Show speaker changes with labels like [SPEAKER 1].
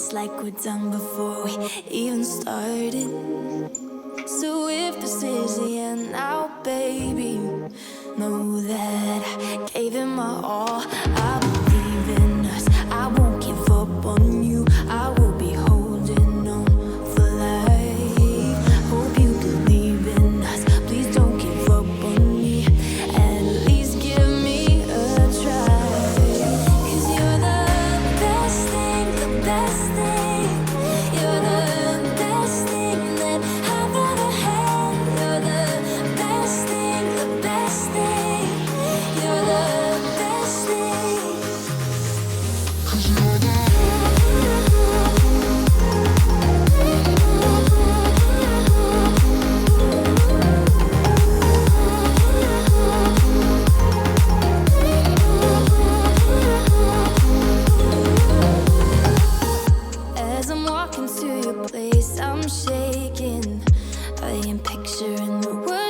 [SPEAKER 1] It's like we're done before we even started. So if this is the end now, baby, know that I gave it my all. I believe in us, I won't give up on you. I will be holding on for life. Hope you believe in us, please don't give up on me. At least give me a try. 'Cause you're the best thing, the best thing. You're the best thing that I've ever had. You're the best thing, the best thing. You're the best thing. 'Cause you're the As I'm walking to your place, I'm shaking. I am picturing the world